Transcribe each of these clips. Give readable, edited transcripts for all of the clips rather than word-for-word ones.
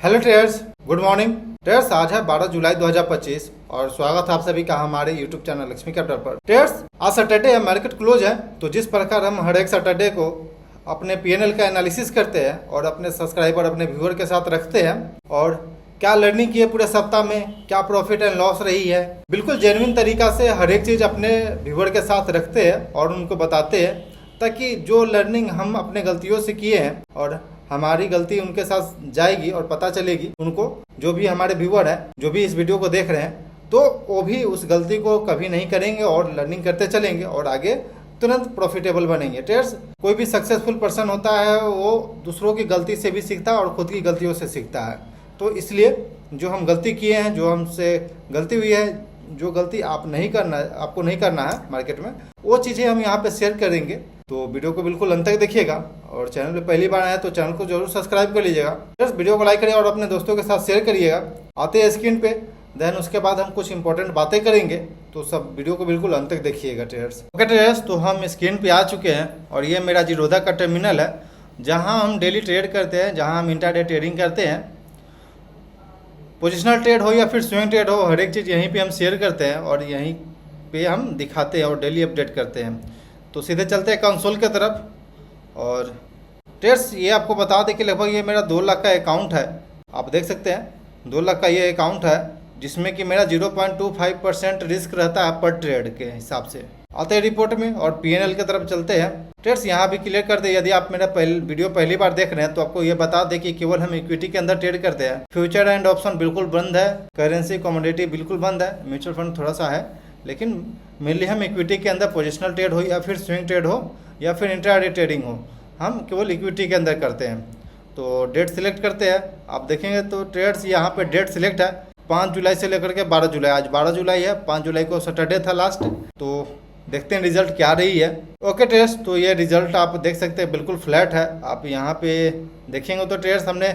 Hello traders, good morning traders. आज है 12 जुलाई 2025 और स्वागत है आप सभी का हमारे यूट्यूब चैनल लक्ष्मी कैपिटल पर। ट्रेडर्स, आज सैटरडे है, मार्केट क्लोज है। तो जिस प्रकार हम हर एक सैटरडे को अपने पीएनएल का एनालिसिस करते हैं और अपने सब्सक्राइबर अपने व्यूअर के साथ रखते हैं और क्या लर्निंग की है पूरे सप्ताह में, क्या प्रॉफिट एंड लॉस रही है, बिल्कुल जेन्युइन तरीका से हर एक चीज़ अपने व्यूअर के साथ रखते हैं और उनको बताते हैं, ताकि जो लर्निंग हम अपने गलतियों से किए हैं और हमारी गलती उनके साथ जाएगी और पता चलेगी उनको, जो भी हमारे व्यूअर हैं, जो भी इस वीडियो को देख रहे हैं, तो वो भी उस गलती को कभी नहीं करेंगे और लर्निंग करते चलेंगे और आगे तुरंत प्रॉफिटेबल बनेंगे। ट्रेडर्स, कोई भी सक्सेसफुल पर्सन होता है वो दूसरों की गलती से भी सीखता है और खुद की गलतियों से सीखता है। तो इसलिए जो हम गलती किए हैं, जो हमसे गलती हुई है, जो गलती आपको नहीं करना है मार्केट में, वो चीज़ें हम यहाँ पे शेयर करेंगे। तो वीडियो को बिल्कुल अंत तक देखिएगा और चैनल पे पहली बार आए तो चैनल को जरूर सब्सक्राइब कर लीजिएगा। बस वीडियो को लाइक करिए और अपने दोस्तों के साथ शेयर करिएगा। आते हैं स्क्रीन पे, देन उसके बाद हम कुछ इंपॉर्टेंट बातें करेंगे, तो सब वीडियो को बिल्कुल अंत तक देखिएगा ट्रेडर्स। ओके ट्रेडर्स, तो हम स्क्रीन पे आ चुके हैं और ये मेरा जीरोधा का टर्मिनल है, जहाँ हम डेली ट्रेड करते हैं, जहाँ हम इंट्राडे ट्रेडिंग करते हैं। पोजिशनल ट्रेड हो या फिर स्विंग ट्रेड हो, हर एक चीज़ यहीं पे हम शेयर करते हैं और यहीं पे हम दिखाते हैं और डेली अपडेट करते हैं। तो सीधे चलते हैं कंसोल की तरफ। और ट्रेड्स, ये आपको बता दें कि लगभग ये मेरा 2 लाख का अकाउंट है। आप देख सकते हैं 2 लाख का ये अकाउंट है, जिसमें कि मेरा 0.25% रिस्क रहता है पर ट्रेड के हिसाब से। आते हैं रिपोर्ट में और पीएनएल की तरफ चलते हैं। ट्रेड्स, यहाँ भी क्लियर कर दे, यदि आप मेरा वीडियो पहली बार देख रहे हैं तो आपको ये बता दें कि केवल हम इक्विटी के अंदर ट्रेड करते हैं। फ्यूचर एंड ऑप्शन बिल्कुल बंद है, करेंसी कमोडिटी बिल्कुल बंद है, म्यूचुअल फंड थोड़ा सा है, लेकिन मेनली हम इक्विटी के अंदर पोजिशनल ट्रेड हो या फिर स्विंग ट्रेड हो या फिर इंट्राडे ट्रेडिंग हो, हम केवल इक्विटी के अंदर करते हैं। तो डेट सिलेक्ट करते हैं। आप देखेंगे तो ट्रेड्स यहाँ पे डेट सिलेक्ट है 5 जुलाई से लेकर के 12 जुलाई। आज 12 जुलाई है, 5 जुलाई को सैटरडे था लास्ट। तो देखते हैं रिजल्ट क्या रही है। ओके ट्रेड्स, तो ये रिजल्ट आप देख सकते हैं बिल्कुल फ्लैट है। आप यहाँ पे देखेंगे तो ट्रेड्स, हमने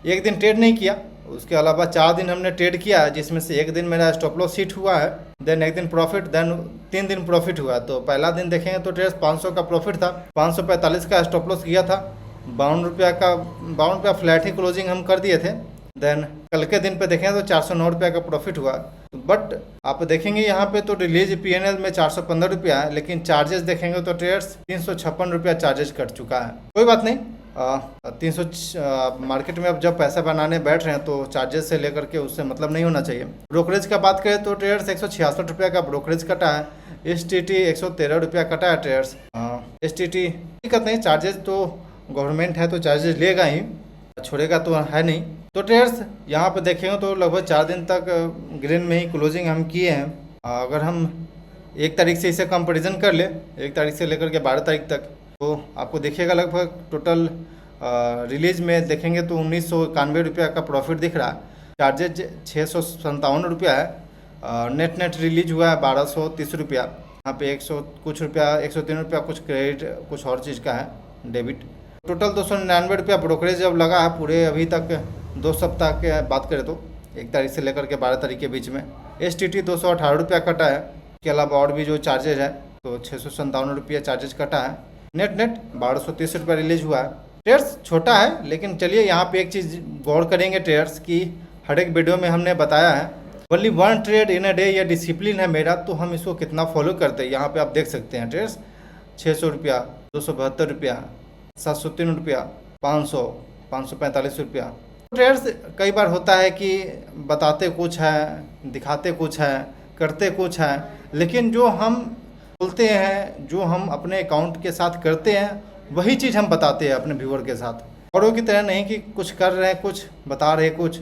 एक दिन ट्रेड नहीं किया, उसके अलावा 4 दिन हमने ट्रेड किया है, जिसमें से एक दिन मेरा स्टॉप लॉस हिट हुआ है, देन एक दिन प्रॉफिट, देन 3 दिन प्रॉफिट हुआ। तो पहला दिन देखेंगे तो ट्रेड्स 500 का प्रॉफिट था, 545 का स्टॉप लॉस किया था, 52 रुपया फ्लैट ही क्लोजिंग हम कर दिए थे। देन कल के दिन पे देखें तो 409 रुपया का प्रॉफिट हुआ। बट आप देखेंगे यहाँ पे तो रिलीज पीएनएल में 415 रुपया है, लेकिन चार्जेस देखेंगे तो ट्रेड्स 356 रुपया चार्जेस कट चुका है। कोई बात नहीं, 300 मार्केट में अब जब पैसा बनाने बैठ रहे हैं तो चार्जेस से लेकर के उससे मतलब नहीं होना चाहिए। ब्रोकरेज का बात करें तो ट्रेडर्स 166 रुपया का ब्रोकरेज कटा है, एसटीटी 113 रुपया कटा है ट्रेडर्स। एसटीटी दिक्कत नहीं, चार्जेस तो गवर्नमेंट है तो चार्जेस लेगा ही, छोड़ेगा तो है नहीं। तो ट्रेडर्स, यहाँ पे देखेंगे तो लगभग 4 दिन तक ग्रीन में ही क्लोजिंग हम किए हैं। अगर हम 1 तारीख से इसे कंपेरिजन कर ले, 1 तारीख से लेकर के 12 तारीख तक, तो आपको देखिएगा लगभग टोटल रिलीज में देखेंगे तो 1991 रुपया का प्रॉफिट दिख रहा है। चार्जेज 657 रुपया है। नेट रिलीज हुआ है 1230 रुपया। यहाँ पे 100 कुछ रुपया, 103 रुपया कुछ क्रेडिट, कुछ और चीज़ का है डेबिट। टोटल 299 रुपया ब्रोकरेज जब लगा है पूरे अभी तक 2 सप्ताह के बात करें तो, 1 तारीख से लेकर के 12 तारीख के बीच में। एसटीटी 218 रुपया कटा है। इसके अलावा और भी जो चार्जेज है तो 657 रुपया चार्जेज कटा है। नेट 1230 रुपया रिलीज हुआ है। ट्रेड्स छोटा है, लेकिन चलिए यहाँ पे एक चीज़ गौर करेंगे ट्रेड्स की, हर एक वीडियो में हमने बताया है only 1 trade in a day, ये डिसिप्लिन है मेरा, तो हम इसको कितना फॉलो करते हैं यहाँ पे आप देख सकते हैं। ट्रेड्स 600 रुपया, 272 रुपया, 703 रुपया, 500, 545 रुपया। ट्रेड्स कई बार होता है कि बताते कुछ है, दिखाते कुछ है, करते कुछ है, लेकिन जो हम बोलते हैं, जो हम अपने अकाउंट के साथ करते हैं, वही चीज़ हम बताते हैं अपने व्यूअर के साथ। औरों की तरह नहीं कि कुछ कर रहे हैं, कुछ बता रहे, कुछ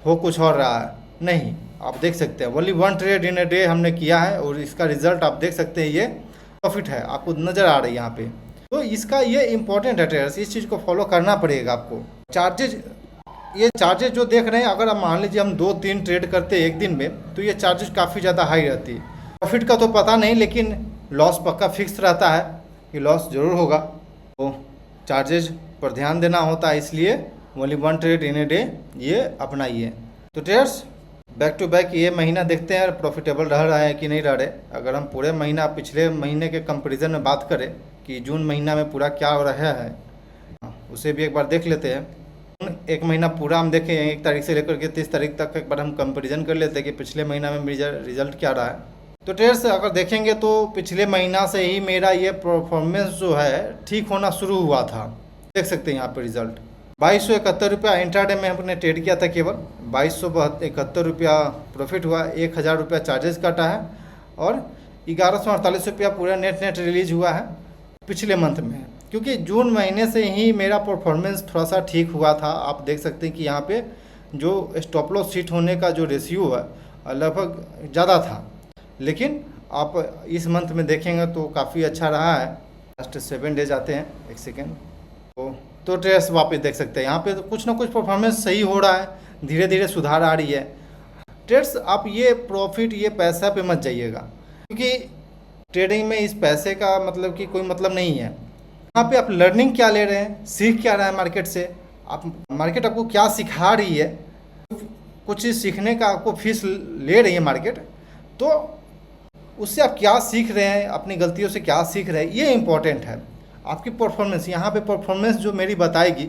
हो कुछ और रहा है, नहीं। आप देख सकते हैं only 1 trade in a day हमने किया है और इसका रिजल्ट आप देख सकते हैं, ये प्रॉफिट है, आपको नज़र आ रही है यहाँ पे। तो इसका ये इंपॉर्टेंट है ट्रेडर्स, इस चीज़ को फॉलो करना पड़ेगा आपको। ये चार्जेज जो देख रहे हैं, अगर आप मान लीजिए हम 2-3 ट्रेड करते हैं एक दिन में, तो ये चार्जेज काफ़ी ज़्यादा हाई रहती है। प्रॉफिट का तो पता नहीं, लेकिन लॉस पक्का फिक्स रहता है कि लॉस ज़रूर होगा, तो चार्जेज पर ध्यान देना होता है, इसलिए only 1 trade in a day ये अपनाइए। तो ट्रेडर्स, बैक टू बैक ये महीना देखते हैं प्रॉफिटेबल रह रहा है कि नहीं रह रहे। अगर हम पूरे महीना पिछले महीने के कंपैरिजन में बात करें कि जून महीना में पूरा क्या हो रहा है, उसे भी एक बार देख लेते हैं। एक महीना पूरा हम देखें, 1 तारीख से लेकर के 30 तारीख तक एक बार हम कंपैरिजन कर लेते हैं कि पिछले महीना में रिजल्ट क्या रहा है। तो ट्रेडर्स अगर देखेंगे तो पिछले महीना से ही मेरा ये परफॉर्मेंस जो है ठीक होना शुरू हुआ था। देख सकते हैं यहाँ पे रिजल्ट 2271 रुपया इंट्राडे में हमने ट्रेड किया था, केवल 2271 रुपया प्रॉफिट हुआ, 1000 रुपया चार्जेस काटा है और 1148 रुपया पूरा नेट रिलीज हुआ है पिछले मंथ में। क्योंकि जून महीने से ही मेरा परफॉर्मेंस थोड़ा सा ठीक हुआ था। आप देख सकते हैं कि यहाँ पे जो स्टॉप लॉस हिट होने का जो रेशियो है लगभग ज़्यादा था, लेकिन आप इस मंथ में देखेंगे तो काफ़ी अच्छा रहा है। लास्ट 7 डेज आते हैं, एक सेकेंड। तो ट्रेड्स वापस देख सकते हैं यहाँ पे तो कुछ ना कुछ परफॉर्मेंस सही हो रहा है, धीरे धीरे सुधार आ रही है। ट्रेड्स आप ये प्रॉफिट ये पैसा पे मत जाइएगा, क्योंकि ट्रेडिंग में इस पैसे का मतलब कि कोई मतलब नहीं है। यहाँ पे आप लर्निंग क्या ले रहे हैं, सीख क्या रहे हैं मार्केट से, आप मार्केट आपको क्या सिखा रही है, कुछ चीज़ सीखने का आपको फीस ले रही है मार्केट, तो उससे आप क्या सीख रहे हैं, अपनी गलतियों से क्या सीख रहे हैं, ये इम्पोर्टेंट है। आपकी परफॉर्मेंस यहाँ पे परफॉर्मेंस जो मेरी बताएगी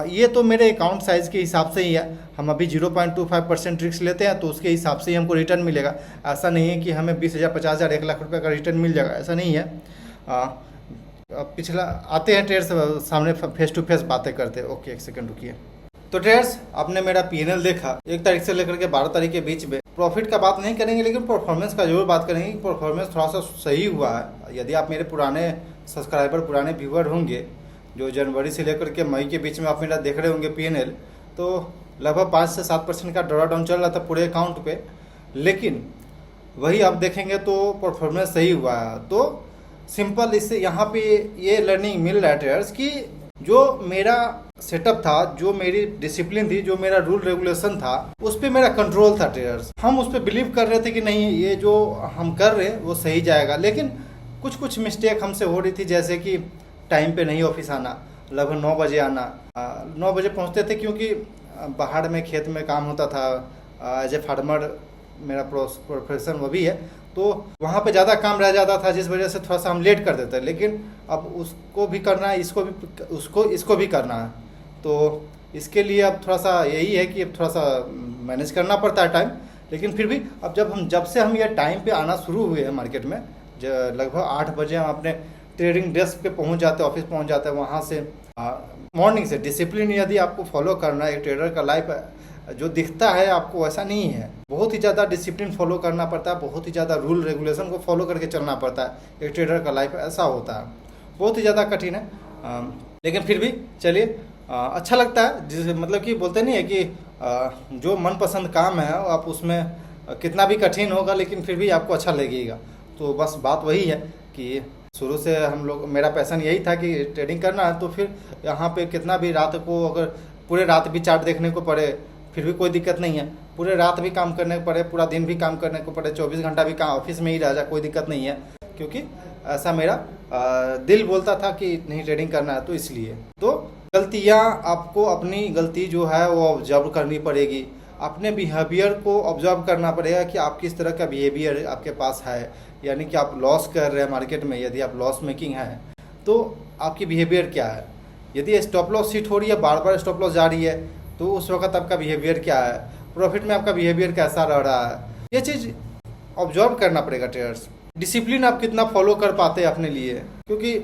ये तो मेरे अकाउंट साइज़ के हिसाब से ही है। हम अभी 0.25% रिस्क लेते हैं तो उसके हिसाब से ही हमको रिटर्न मिलेगा। ऐसा नहीं है कि हमें 20,000, 50,000, 1 लाख रुपए का रिटर्न मिल जाएगा, ऐसा नहीं है। पिछला आते हैं ट्रेड्स सामने फेस टू फेस बातें करते हैं। ओके, एक सेकंड रुकिए। तो ट्रेड्स आपने मेरा पीएनएल देखा, 1 तारीख से लेकर के 12 तारीख के बीच में। प्रॉफिट का बात नहीं करेंगे, लेकिन परफॉर्मेंस का जरूर बात करेंगे कि परफॉर्मेंस थोड़ा सा सही हुआ है। यदि आप मेरे पुराने सब्सक्राइबर, पुराने व्यूअर होंगे जो जनवरी से लेकर के मई के बीच में आप मेरा देख रहे होंगे पीएनएल, तो लगभग 5 से 7% का ड्रॉ डाउन चल रहा था पूरे अकाउंट पे, लेकिन वही आप देखेंगे तो परफॉर्मेंस सही हुआ है। तो सिंपल इससे यहाँ पे ये लर्निंग मिल रहा है ट्रेडर्स कि जो मेरा सेटअप था, जो मेरी डिसिप्लिन थी, जो मेरा रूल रेगुलेशन था, उस पर मेरा कंट्रोल था ट्रेडर्स। हम उस पर बिलीव कर रहे थे कि नहीं ये जो हम कर रहे हैं वो सही जाएगा, लेकिन कुछ मिस्टेक हमसे हो रही थी, जैसे कि टाइम पे नहीं ऑफिस आना, लगभग 9 बजे आना। 9 बजे पहुंचते थे क्योंकि बाहर में खेत में काम होता था। एज ए फार्मर मेरा प्रोफेशन वो भी है, तो वहाँ पे ज़्यादा काम रह जाता था, जिस वजह से थोड़ा सा हम लेट कर देते हैं। लेकिन अब उसको भी करना है, इसको भी करना है, तो इसके लिए अब थोड़ा सा यही है कि अब थोड़ा सा मैनेज करना पड़ता है टाइम। लेकिन फिर भी अब जब से हम ये टाइम पे आना शुरू हुए हैं मार्केट में, लगभग 8 बजे हम अपने ट्रेडिंग डेस्क पे पहुंच जाते हैं, ऑफिस पहुंच जाते हैं। वहाँ से मॉर्निंग से डिसिप्लिन यदि आपको फॉलो करना है, एक ट्रेडर का लाइफ जो दिखता है आपको वैसा नहीं है। बहुत ही ज़्यादा डिसिप्लिन फॉलो करना पड़ता है, बहुत ही ज़्यादा रूल रेगुलेशन को फॉलो करके चलना पड़ता है। एक ट्रेडर का लाइफ ऐसा होता है, बहुत ही ज़्यादा कठिन है, लेकिन फिर भी चलिए अच्छा लगता है। जिस मतलब कि बोलते नहीं है कि जो मनपसंद काम है आप उसमें कितना भी कठिन होगा लेकिन फिर भी आपको अच्छा लगेगा। तो बस बात वही है कि शुरू से हम लोग, मेरा पैशन यही था कि ट्रेडिंग करना है, तो फिर यहाँ पे कितना भी रात को अगर पूरे रात भी चार्ट देखने को पड़े फिर भी कोई दिक्कत नहीं है, पूरे रात भी काम करने को पड़े, पूरा दिन भी काम करने को पड़े, 24 घंटा भी काम ऑफिस में ही रह जाए, कोई दिक्कत नहीं है, क्योंकि ऐसा मेरा दिल बोलता था कि नहीं ट्रेडिंग करना है। तो इसलिए तो गलतियाँ आपको अपनी गलती जो है वो ऑब्जर्व करनी पड़ेगी, अपने बिहेवियर को ऑब्जर्व करना पड़ेगा कि आप किस तरह का बिहेवियर आपके पास है। यानी कि आप लॉस कर रहे हैं मार्केट में, यदि आप लॉस मेकिंग है तो आपकी बिहेवियर क्या है। यदि स्टॉप लॉस हिट हो रही है, बार बार स्टॉप लॉस जा रही है, तो उस वक्त आपका बिहेवियर क्या है, प्रॉफिट में आपका बिहेवियर कैसा रह रहा है, ये चीज़ ऑब्जर्व करना पड़ेगा ट्रेडर्स। डिसिप्लिन आप कितना फॉलो कर पाते हैं अपने लिए, क्योंकि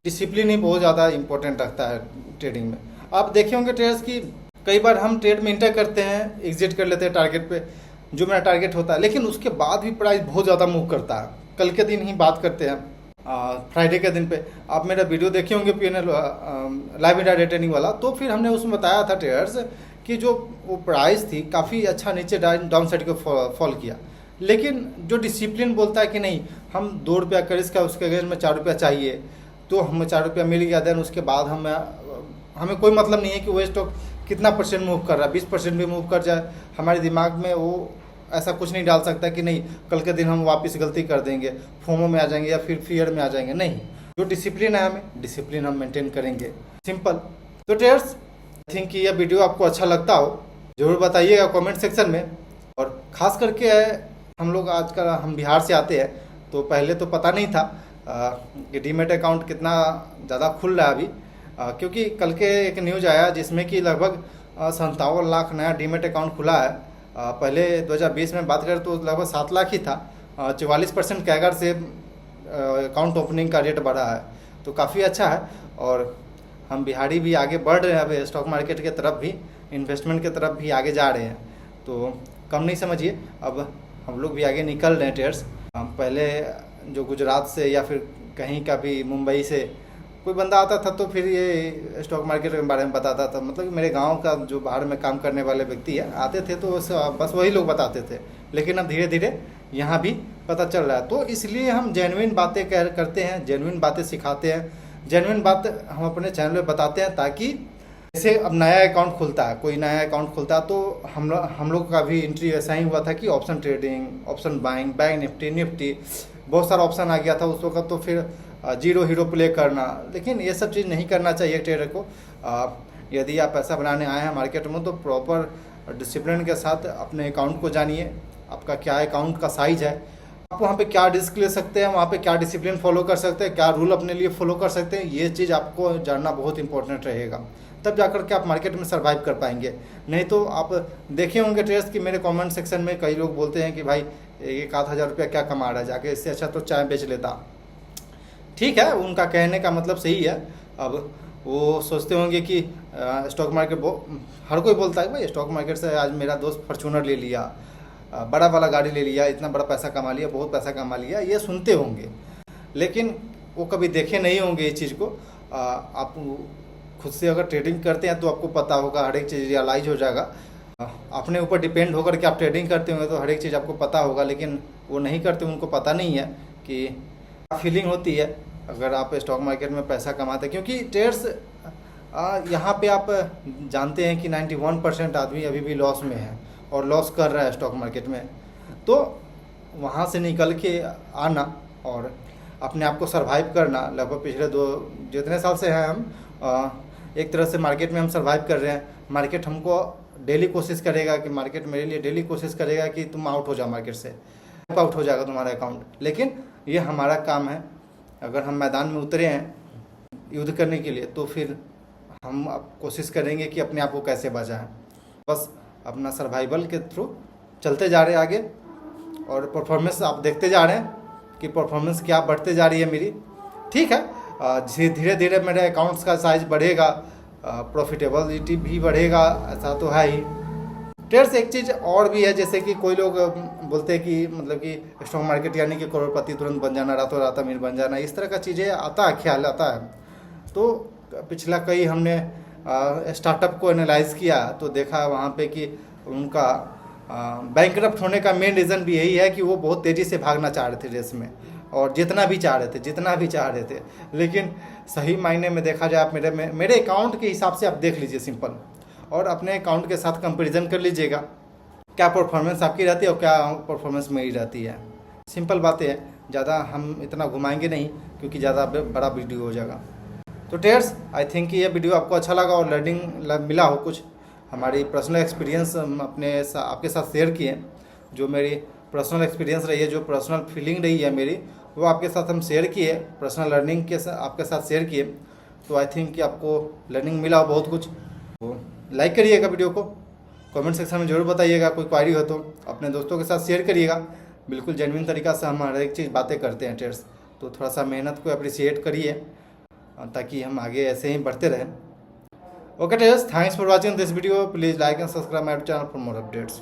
डिसिप्लिन ही बहुत ज़्यादा इंपॉर्टेंट रखता है ट्रेडिंग में। आप देखे होंगे ट्रेडर्स की कई बार हम ट्रेड में इंटर करते हैं, एग्जिट कर लेते हैं टारगेट पे, जो मेरा टारगेट होता है, लेकिन उसके बाद भी प्राइस बहुत ज़्यादा मूव करता है। कल के दिन ही बात करते हैं, फ्राइडे के दिन पे आप मेरा वीडियो देखे होंगे पीएनएल लाइव इंट्राडे ट्रेडिंग वाला, तो फिर हमने उसमें बताया था ट्रेडर्स कि जो वो प्राइस थी काफ़ी अच्छा नीचे डाउन साइड को फॉल किया, लेकिन जो डिसिप्लिन बोलता है कि नहीं हम 2 रुपया का रिस्क है, उसके अगेंस्ट में 4 रुपया चाहिए, तो हमें 4 रुपया मिल गया। देन उसके बाद हमें कोई मतलब नहीं है कि वो स्टॉक कितना % मूव कर रहा है, 20% भी मूव कर जाए, हमारे दिमाग में वो ऐसा कुछ नहीं डाल सकता कि नहीं कल के दिन हम वापस गलती कर देंगे, फोमो में आ जाएंगे या फिर फियर में आ जाएंगे। नहीं, जो डिसिप्लिन है हमें डिसिप्लिन हम मेंटेन करेंगे, सिंपल। तो ट्रेडर्स आई थिंक यह वीडियो आपको अच्छा लगता हो, जरूर बताइएगा कमेंट सेक्शन में। और ख़ास करके हम लोग आजकल हम बिहार से आते हैं, तो पहले तो पता नहीं था कि डीमेट अकाउंट कितना ज़्यादा खुल रहा है अभी। क्योंकि कल के एक न्यूज आया जिसमें कि लगभग 57 लाख नया डीमेट अकाउंट खुला है। पहले 2020 में बात करें तो लगभग 7 लाख ही था। 44% कैगर से अकाउंट ओपनिंग का रेट बढ़ा है, तो काफ़ी अच्छा है। और हम बिहारी भी आगे बढ़ रहे हैं, अब स्टॉक मार्केट की तरफ भी, इन्वेस्टमेंट की तरफ भी आगे जा रहे हैं, तो कम नहीं समझिए। अब हम लोग भी आगे निकल रहे हैं ट्रेडर्स। पहले जो गुजरात से या फिर कहीं का भी मुंबई से कोई बंदा आता था तो फिर ये स्टॉक मार्केट के बारे में बताता था, मतलब कि मेरे गांव का जो बाहर में काम करने वाले व्यक्ति है आते थे तो बस वही लोग बताते थे। लेकिन अब धीरे धीरे यहाँ भी पता चल रहा है, तो इसलिए हम जेन्युइन बातें करते हैं, जेन्युइन बातें सिखाते हैं, जेन्युइन बात हम अपने चैनल में बताते हैं, ताकि जैसे अब नया अकाउंट खुलता है, कोई नया अकाउंट खुलता है तो हम लोग का भी एंट्री ऐसा ही हुआ था कि option trading, option buying, bank Nifty बहुत सारा ऑप्शन आ गया था उस वक्त, तो फिर जीरो हीरो प्ले करना। लेकिन ये सब चीज़ नहीं करना चाहिए ट्रेडर को। यदि आप पैसा बनाने आए हैं मार्केट में तो प्रॉपर डिसिप्लिन के साथ अपने अकाउंट को जानिए, आपका क्या अकाउंट का साइज है, आप वहाँ पे क्या रिस्क ले सकते हैं, वहाँ पे क्या डिसिप्लिन फॉलो कर सकते हैं, क्या रूल अपने लिए फॉलो कर सकते हैं, ये चीज़ आपको जानना बहुत इंपॉर्टेंट रहेगा। तब जाकर के आप मार्केट में सर्वाइव कर पाएंगे। नहीं तो आप देखे होंगे ट्रेडर्स कि मेरे कमेंट सेक्शन में कई लोग बोलते हैं कि भाई 1,000 रुपया क्या कमा रहा है जाके, इससे अच्छा तो चाय बेच लेता। ठीक है, उनका कहने का मतलब सही है। अब वो सोचते होंगे कि स्टॉक मार्केट, हर कोई बोलता है भाई स्टॉक मार्केट से आज मेरा दोस्त फॉर्च्यूनर ले लिया, बड़ा वाला गाड़ी ले लिया, इतना बड़ा पैसा कमा लिया, बहुत पैसा कमा लिया, ये सुनते होंगे। लेकिन वो कभी देखे नहीं होंगे इस चीज़ को। आप खुद से अगर ट्रेडिंग करते हैं तो आपको पता होगा, हर एक चीज़ रियलाइज हो जाएगा। अपने ऊपर डिपेंड होकर के आप ट्रेडिंग करते होंगे तो हर एक चीज़ आपको पता होगा, लेकिन वो नहीं करते, उनको पता नहीं है कि फीलिंग होती है अगर आप स्टॉक मार्केट में पैसा कमाते हैं। क्योंकि ट्रेड्स यहाँ पे आप जानते हैं कि 91% आदमी अभी भी लॉस में है और लॉस कर रहा है स्टॉक मार्केट में। तो वहाँ से निकल के आना और अपने आप को सरवाइव करना, लगभग पिछले जितने साल से हैं हम एक तरह से मार्केट में हम सरवाइव कर रहे हैं। मार्केट हमको डेली कोशिश करेगा कि मार्केट मेरे लिए डेली कोशिश करेगा कि तुम आउट हो जाओ मार्केट से, आउट हो जाएगा तुम्हारा अकाउंट। लेकिन ये हमारा काम है, अगर हम मैदान में उतरे हैं युद्ध करने के लिए तो फिर हम अब कोशिश करेंगे कि अपने आप को कैसे बचाएं। बस अपना सर्वाइवल के थ्रू चलते जा रहे हैं आगे, और परफॉर्मेंस आप देखते जा रहे हैं कि परफॉर्मेंस क्या बढ़ते जा रही है मेरी। ठीक है, धीरे धीरे मेरे अकाउंट्स का साइज बढ़ेगा, प्रॉफिटेबिलिटी भी बढ़ेगा, ऐसा तो है ही। ट्रेड्स एक चीज़ और भी है, जैसे कि कोई लोग बोलते हैं कि मतलब कि स्टॉक मार्केट यानी कि करोड़पति तुरंत बन जाना, रातों रात अमीर बन जाना, इस तरह का चीज़ें आता है, ख्याल आता है। तो पिछला कई हमने स्टार्टअप को एनालाइज किया तो देखा वहाँ पे कि उनका बैंकरप्ट होने का मेन रीज़न भी यही है कि वो बहुत तेज़ी से भागना चाह रहे थे रेस में, और जितना भी चाह रहे थे। लेकिन सही मायने में देखा जाए, आप मेरे अकाउंट के हिसाब से आप देख लीजिए सिंपल, और अपने अकाउंट के साथ कंपैरिजन कर लीजिएगा, क्या परफॉर्मेंस आपकी रहती है और क्या परफॉर्मेंस मेरी रहती है। सिंपल बातें हैं, ज़्यादा हम इतना घुमाएंगे नहीं क्योंकि ज़्यादा बड़ा वीडियो हो जाएगा। तो ट्रेडर्स, आई थिंक ये वीडियो आपको अच्छा लगा और लर्निंग मिला हो कुछ। हमारी पर्सनल एक्सपीरियंस हम आपके साथ शेयर किए, जो मेरी पर्सनल एक्सपीरियंस रही है, जो पर्सनल फीलिंग रही है मेरी, वो आपके साथ हम शेयर किए, पर्सनल लर्निंग के आपके साथ शेयर किए। तो आई थिंक कि आपको लर्निंग मिला हो बहुत कुछ। तो लाइक करिएगा वीडियो को, कमेंट सेक्शन में ज़रूर बताइएगा, कोई क्वारी हो तो अपने दोस्तों के साथ शेयर करिएगा। बिल्कुल जेन्युइन तरीक़ा से हम हर एक चीज़ बातें करते हैं ट्रेड्स, तो थोड़ा सा मेहनत को अप्रिशिएट करिए ताकि हम आगे ऐसे ही बढ़ते रहें। Okay trades, thanks for watching this video. Please like and subscribe my channel for more updates.